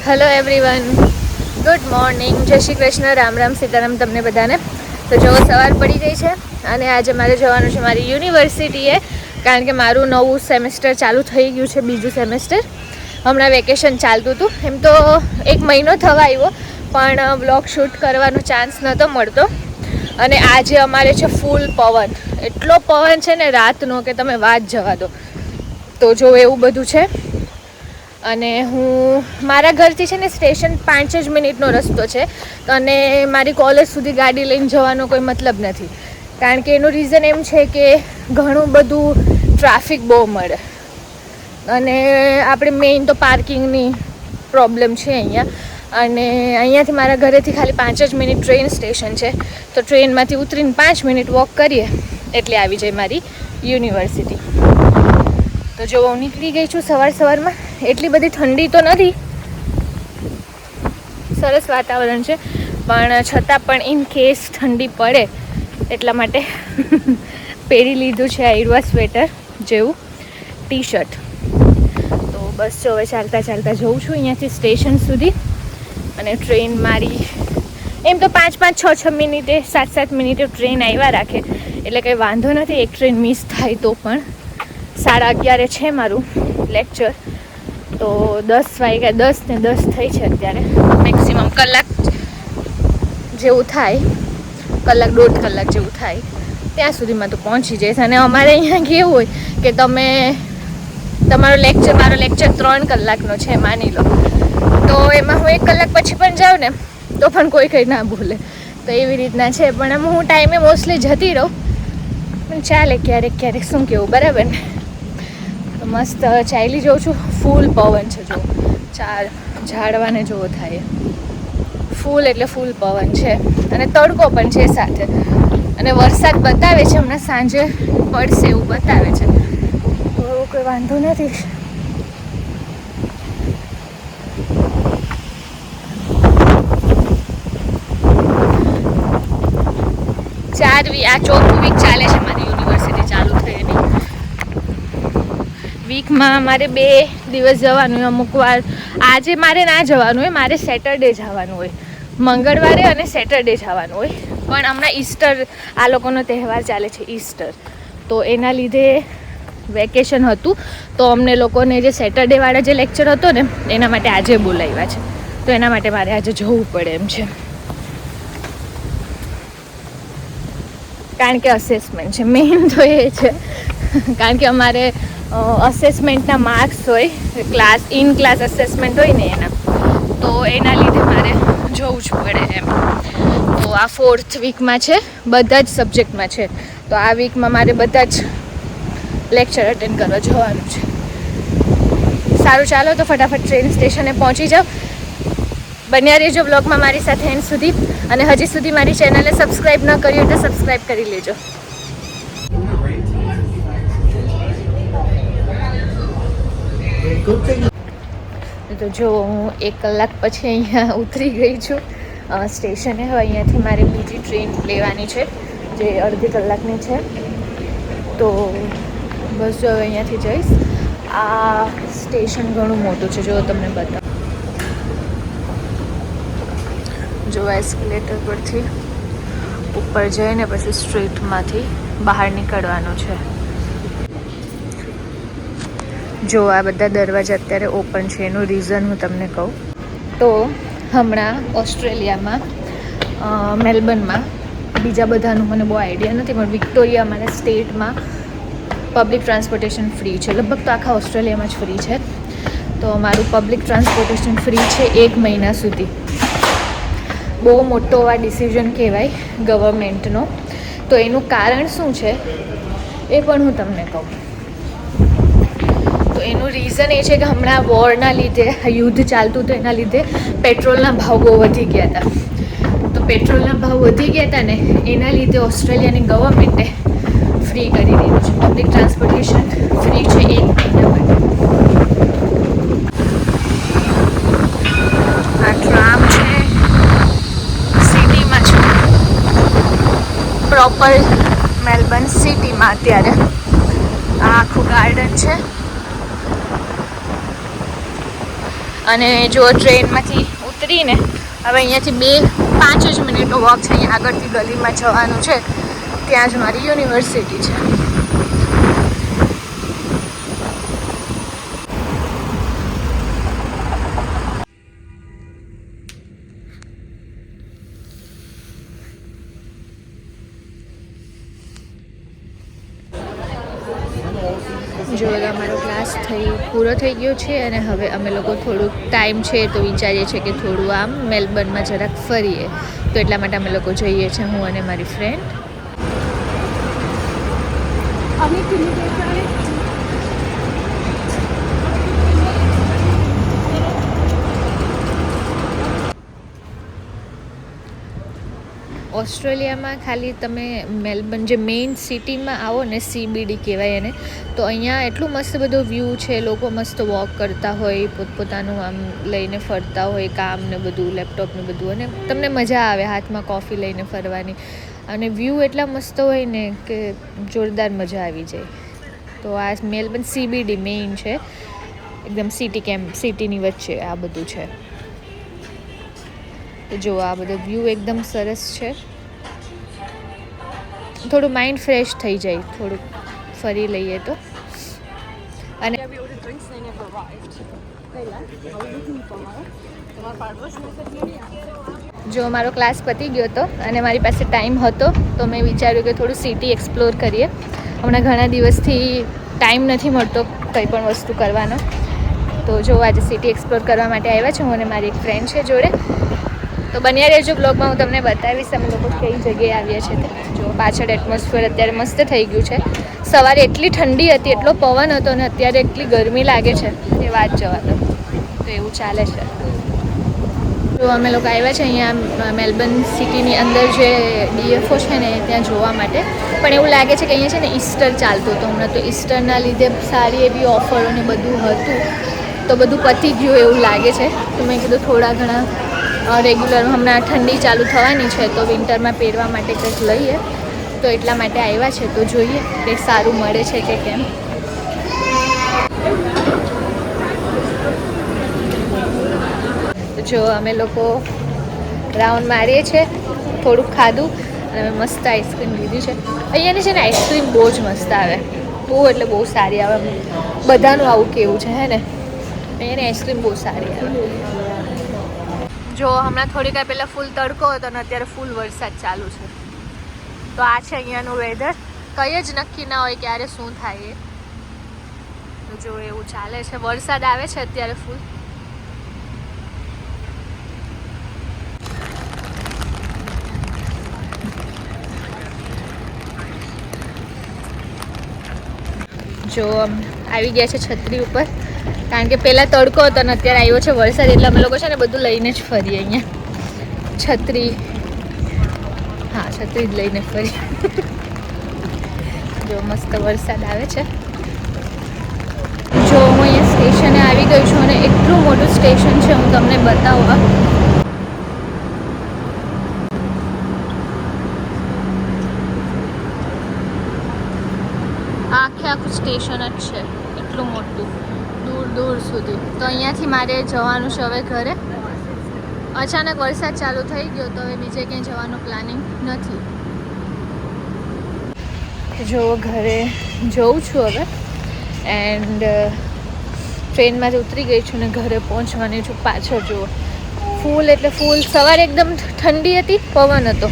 Hello everyone, good morning, જય શ્રી કૃષ્ણ, રામ રામ, સીતારામ તમને બધાને. તો જો સવાર પડી ગઈ છે અને આજે મારે જવાનું છે મારી યુનિવર્સિટીએ, કારણ કે મારું નવું સેમેસ્ટર ચાલુ થઈ ગયું છે, બીજું સેમેસ્ટર. હમણાં વેકેશન ચાલતું હતું, એમ તો 1 મહિનો થવા આવ્યો, પણ બ્લોગ શૂટ કરવાનો ચાન્સ નહોતો મળતો. અને આજે અમારે છે ફૂલ પવન, એટલો પવન છે ને રાતનો કે તમે વાત જવા દો. તો જો એવું બધું છે. અને હું મારા ઘરથી છે ને સ્ટેશન 5 જ મિનિટનો રસ્તો છે, અને મારી કોલેજ સુધી ગાડી લઈને જવાનો કોઈ મતલબ નથી, કારણ કે એનું રીઝન એમ છે કે ઘણું બધું ટ્રાફિક બહુ મળે, અને આપણે મેઇન તો પાર્કિંગની પ્રોબ્લેમ છે અહીંયા. અને અહીંયાથી મારા ઘરેથી ખાલી 5 જ મિનિટ ટ્રેન સ્ટેશન છે, તો ટ્રેનમાંથી ઉતરીને 5 મિનિટ વોક કરીએ એટલે આવી જાય મારી યુનિવર્સિટી. તો જો હું નીકળી ગઈ છું સવારમાં. એટલી બધી ઠંડી તો નથી, સરસ વાતાવરણ છે, પણ છતાં પણ ઇન કેસ ઠંડી પડે એટલા માટે પહેરી લીધું છે આયરવા સ્વેટર જેવું ટી શર્ટ. તો બસ જો હવે ચાલતા જઉં છું અહીંયાથી સ્ટેશન સુધી. અને ટ્રેન મારી એમ તો 5-6 મિનિટે 7 મિનિટે ટ્રેન આવ્યા રાખે, એટલે કંઈ વાંધો નથી. એક ટ્રેન મિસ થાય તો પણ 11:30 છે મારું લેક્ચર, તો 10 વાગ્યા 10 ને 10 થઈ છે અત્યારે. મેક્સિમમ કલાક જેવું થાય, દોઢ કલાક જેવું થાય, ત્યાં સુધીમાં તો પહોંચી જઈશ. અને અમારે અહીંયા કેવું હોય કે મારો લેક્ચર 3 કલાકનો છે માની લો, તો એમાં હું 1 કલાક પછી પણ જાઉં ને તો પણ કોઈ કંઈ ના બોલે, તો એવી રીતના છે. પણ આમ હું ટાઈમે મોસ્ટલી જતી રહું, પણ ચાલે ક્યારેક શું કેવું, બરાબર ને. તો મસ્ત ચાલી જાઉં છું. ફૂલ પવન છે, જો ઝાડવાને જોવો થાય, ફૂલ એટલે ફૂલ પવન છે, અને તડકો પણ છે સાથે, અને વરસાદ બતાવે છે, હમણાં સાંજે પડશે એવું બતાવે છે, તો કોઈ વાંધો નથી. આ 4થું વીક ચાલે છે મારી યુનિવર્સિટી ચાલુ થઈ એની. વીકમાં મારે 2 દિવસ જવાનું હોય. અમુક વાર આજે મારે ના જવાનું હોય, મારે સેટરડે જવાનું હોય, મંગળવારે અને સેટરડે જવાનું હોય. પણ હમણાં ઈસ્ટર, આ લોકોનો તહેવાર ચાલે છે ઈસ્ટર, તો એના લીધે વેકેશન હતું, તો અમને લોકોને જે સેટરડેવાળા જે લેક્ચર હતો ને એના માટે આજે બોલાવ્યા છે, તો એના માટે મારે આજે જવું પડે એમ છે, કારણ કે અસેસમેન્ટ છે. મેઇન તો એ છે, કારણ કે અમારે અસેસમેન્ટના માર્ક્સ હોય, ઇન ક્લાસ અસેસમેન્ટ હોય ને એના, તો એના લીધે મારે જવું જ પડે એમ. તો આ 4th વીકમાં છે, બધા જ સબ્જેક્ટમાં છે, તો આ વીકમાં મારે બધા જ લેક્ચર અટેન્ડ કરવા જવાનું છે. સારું, ચાલો તો ફટાફટ ટ્રેન સ્ટેશને પહોંચી જાઓ. બન્યા રહેજો બ્લોગમાં મારી સાથે એન્ડ સુધી. અને હજી સુધી મારી ચેનલને સબસ્ક્રાઈબ ન કરી હોય તો સબસ્ક્રાઈબ કરી લેજો. તો જો હું 1 કલાક પછી અહીંયા ઉતરી ગઈ છું સ્ટેશને. હવે અહીંયાથી મારે બીજી ટ્રેન લેવાની છે, જે અડધી કલાકની છે. તો બસ જો હવે અહીંયાથી જઈશ. આ સ્ટેશન ઘણું મોટું છે, જો તમને બતાવું. જો એસ્કેલેટર પરથી ઉપર જઈને પછી સ્ટ્રીટમાંથી બહાર નીકળવાનું છે. જો આ બધા દરવાજા અત્યારે ઓપન છે, એનું રીઝન હું તમને કહું તો હમણાં ઓસ્ટ્રેલિયામાં મેલબર્નમાં, બીજા બધાનું મને બહુ આઈડિયા નથી, પણ વિક્ટોરિયા અમારા સ્ટેટમાં પબ્લિક ટ્રાન્સપોર્ટેશન ફ્રી છે. લગભગ તો આખા ઓસ્ટ્રેલિયામાં જ ફ્રી છે. તો અમારું પબ્લિક ટ્રાન્સપોર્ટેશન ફ્રી છે 1 મહિના સુધી. બહુ મોટો આ ડિસિઝન કહેવાય ગવર્મેન્ટનો. તો એનું કારણ શું છે એ પણ હું તમને કહું. તો એનું રીઝન એ છે કે હમણાં વોરના લીધે, યુદ્ધ ચાલતું હતું એના લીધે પેટ્રોલના ભાવ બહુ વધી ગયા હતા. તો પેટ્રોલના ભાવ વધી ગયા હતા ને એના લીધે ઓસ્ટ્રેલિયાની ગવર્મેન્ટે ફ્રી કરી દીધું છે. પબ્લિક ટ્રાન્સપોર્ટેશન ફ્રી છે 1 મહિના માટે. આ ટ્રામ છે, સિટીમાં છે, પ્રોપર મેલબર્ન સિટીમાં. અત્યારે આ આખું ગાર્ડન છે, અને જો ટ્રેનમાંથી ઉતરીને હવે અહીંયાથી 2-5 જ મિનિટનો વોક છે. અહીંયા આગળથી ગલીમાં જવાનું છે, ત્યાં જ મારી યુનિવર્સિટી છે. જો અમારો ક્લાસ પૂરો થઈ ગયો છે અને હવે અમે લોકો થોડુંક ટાઈમ છે તો વિચારીએ છીએ કે થોડું આમ મેલબર્નમાં જરાક ફરીએ, તો એટલા માટે અમે લોકો જઈએ છીએ, હું અને મારી ફ્રેન્ડ. ઓસ્ટ્રેલિયામાં ખાલી તમે મેલબર્ન જે મેઇન સિટીમાં આવો ને, CBD કહેવાય એને, તો અહીંયા એટલું મસ્ત બધો વ્યૂ છે. લોકો મસ્ત વોક કરતા હોય, પોતપોતાનું આમ લઈને ફરતા હોય, કામ ને બધું, લેપટોપ ને બધું, અને તમને મજા આવે હાથમાં કોફી લઈને ફરવાની. અને વ્યૂ એટલા મસ્ત હોય ને કે જોરદાર મજા આવી જાય. તો આ મેલબર્ન CBD મેઇન છે, એકદમ સિટીની વચ્ચે આ બધું છે. તો જો આ બધો વ્યૂ એકદમ સરસ છે. થોડું માઇન્ડ ફ્રેશ થઈ જાય, થોડુંક ફરી લઈએ તો. અને જો મારો ક્લાસ પતી ગયો હતો અને મારી પાસે ટાઈમ હતો, તો મેં વિચાર્યું કે થોડું સિટી એક્સપ્લોર કરીએ. હમણાં ઘણા દિવસથી ટાઈમ નથી મળતો કંઈ પણ વસ્તુ કરવાનો, તો જો આજે સિટી એક્સપ્લોર કરવા માટે આવ્યા છું, હું અને મારી એક ફ્રેન્ડ છે જોડે. તો બન્યા રહેજો બ્લોગમાં, હું તમને બતાવીશ અમે લોકો કઈ જગ્યાએ આવ્યા છે. જો પાછળ એટમોસ્ફિયર અત્યારે મસ્ત થઈ ગયું છે. સવારે એટલી ઠંડી હતી, એટલો પવન હતો, અને અત્યારે એટલી ગરમી લાગે છે એ વાત જવા દો. તો એવું ચાલે છે. જો અમે લોકો આવ્યા છે અહીંયા મેલબર્ન સિટીની અંદર જે DFO છે ને ત્યાં જોવા માટે. પણ એવું લાગે છે કે અહીંયા છે ને ઈસ્ટર ચાલતું હતું હમણાં, તો ઈસ્ટરના લીધે સારી એવી ઓફરો ને બધું હતું, તો બધું પતી ગયું એવું લાગે છે. તો મેં કીધું થોડા ઘણા રેગ્યુલર હમણાં ઠંડી ચાલુ થવાની છે, તો વિન્ટરમાં પહેરવા માટે કંઈક લઈએ, તો એટલા માટે આવ્યા છે. તો જોઈએ કે સારું મળે છે કે કેમ. જો અમે લોકો રાઉન્ડ મારીએ છીએ, થોડુંક ખાધું અને અમે મસ્ત આઈસ્ક્રીમ લીધી છે. અહીંયાની છે ને આઈસ્ક્રીમ બહુ જ મસ્ત આવે, બહુ એટલે બહુ સારી આવે. બધાનું આવું કેવું છે હે ને, અહીંયાની આઈસ્ક્રીમ બહુ સારી આવે. જો હમણાં થોડીક પહેલાં ફૂલ તડકો હતો અને અત્યારે ફૂલ વરસાદ ચાલુ છે. તો આ છે અહીંયાનું વેધર. કંઈ જ નક્કી ના હોય ક્યારે શું થાય એ. તો જો એવું ચાલે છે. વરસાદ આવે છે અત્યારે ફૂલ. જો આવી ગયા છે છત્રી ઉપર, કારણ કે પહેલાં તડકો હતો અને અત્યારે આવ્યો છે વરસાદ, એટલે અમે લોકો છે ને બધું લઈને જ ફરીએ અહીંયા. છત્રી, હા છત્રી જ લઈને ફરીએ. જો મસ્ત વરસાદ આવે છે. જો હું અહીંયા સ્ટેશને આવી ગઈ છું અને એટલું મોટું સ્ટેશન છે, હું તમને બતાવવા. આખું સ્ટેશન જ છે, એટલું મોટું, દૂર દૂર સુધી. તો અહીંયાથી મારે જવાનું છે હવે ઘરે. અચાનક વરસાદ ચાલુ થઈ ગયો, તો હવે બીજે ક્યાંય જવાનું પ્લાનિંગ નથી. જો ઘરે જઉં છું હવે, એન્ડ ટ્રેનમાંથી ઉતરી ગઈ છું ને ઘરે પહોંચવાની છું. પાછળ જુઓ ફૂલ એટલે ફૂલ. સવારે એકદમ ઠંડી હતી, પવન હતો,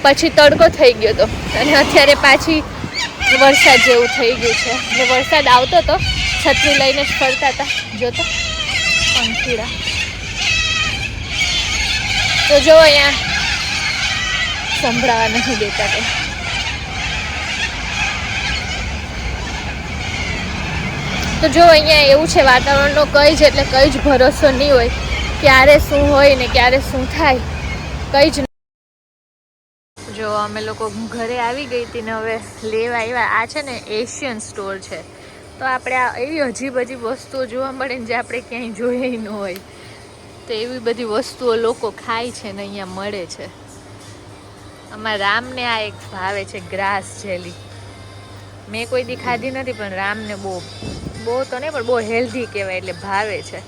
પછી તડકો થઈ ગયો હતો, અને અત્યારે પાછી વરસાદ જેવું થઈ ગયું છે. એટલે વરસાદ આવતો હતો, છત્રી લઈને જ ફરતા હતા. જોતો પંખીડા. તો જો અહીંયા સંભળાવા નથી દેતા કંઈ. તો જો અહીંયા એવું છે વાતાવરણનો કંઈ જ એટલે કંઈ જ ભરોસો નહીં હોય, ક્યારે શું હોય ને ક્યારે શું થાય કંઈ જ. જો અમે લોકો ઘરે આવી ગઈ હતી ને હવે લેવા આવ્યા. આ છે ને એશિયન સ્ટોર છે, તો આપણે આ એવી અજીબ અજીબ વસ્તુઓ જોવા મળે ને જે આપણે ક્યાંય જોઈએ ન હોય. તો એવી બધી વસ્તુઓ લોકો ખાય છે ને અહીંયા મળે છે. અમારા રામને આ એક ભાવે છે, ગ્રાસ જેલી. મેં કોઈ દી ખાધી નથી, પણ રામને બહુ તો નહીં, પણ બહુ હેલ્ધી કહેવાય એટલે ભાવે છે.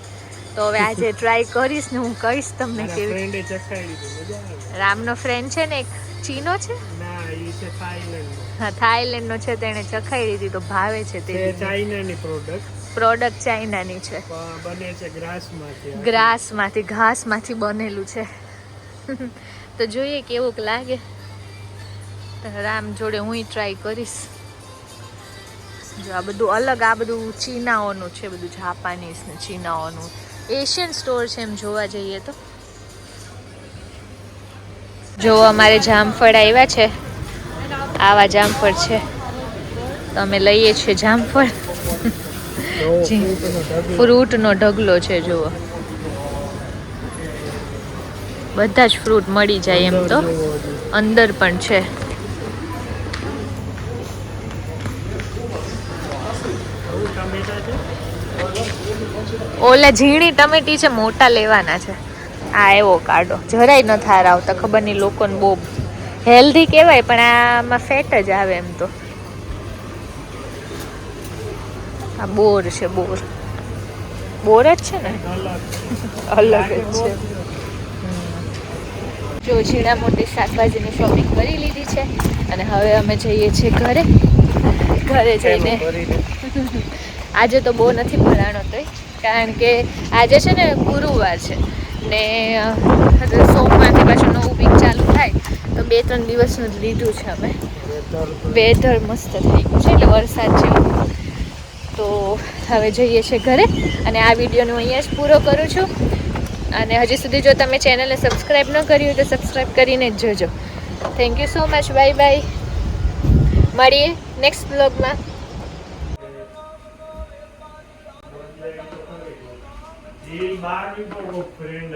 તો હવે આજે ટ્રાય કરીશ ને હું કહીશ તમને કેવી. રામનો ફ્રેન્ડ છે ને એક ચીનો છે, હા થાઈલેન્ડ નો છે, તેને ચખાઈ લીધી તો ભાવે છે. તે ચાઇનાની પ્રોડક્ટ ચાઇનાની છે, બને છે ગ્રાસમાંથી ઘાસમાંથી બનેલું છે. તો જોઈએ કેવુંક લાગે. રામ જોડે હું ટ્રાય કરીશ. જો આ બધું અલગ, આ બધું ચીનાઓનું છે, બધું જાપાનીઝ ને ચીનાઓનું એશિયન સ્ટોર છે એમ જોવા જઈએ તો. જો અમારે જામફળ આવ્યા છે, આવા જામફળ છે, તો અમે લઈએ છીએ જામફળ. ફ્રૂટનો ઢગલો છે જુઓ, બધા જ ફ્રૂટ મળી જાય એમ તો, અંદર પણ છે. ઓલા ઝીણી ટમેટી છે, મોટા લેવાના છે. આ એવો કાઢો, જરાય ન થાર આવતા, ખબર નહીં લોકોને બહુ હેલ્ધી કહેવાય પણ આમાં ફેટ જ આવે એમ તો. આ બોર છે, બોર બોર જ છે ને, અલગ જ છે. જો ઝીણા મોટી શાકભાજીની શોપિંગ કરી લીધી છે અને હવે અમે જઈએ છીએ ઘરે. ઘરે જઈને આજે તો બહુ નથી ભરાણો તોય, કારણ કે આજે છે ને ગુરુવાર છે ને સોમવારથી પાછું નવું વીક ચાલુ થાય તો 2-3 દિવસનું જ લીધું છે અમે. વેધર મસ્ત થઈ ગયું છે એટલે વરસાદ જેવું. તો હવે જઈએ છીએ ઘરે અને આ વિડીયોનું અહીંયા જ પૂરો કરું છું. અને હજી સુધી જો તમે ચેનલને સબસ્ક્રાઈબ ન કરી હોય તો સબસ્ક્રાઈબ કરીને જ જોજો. Thank you so much, bye bye, મળીએ નેક્સ્ટ બ્લોગમાં. એ બાર ની તો ફ્રેન્ડ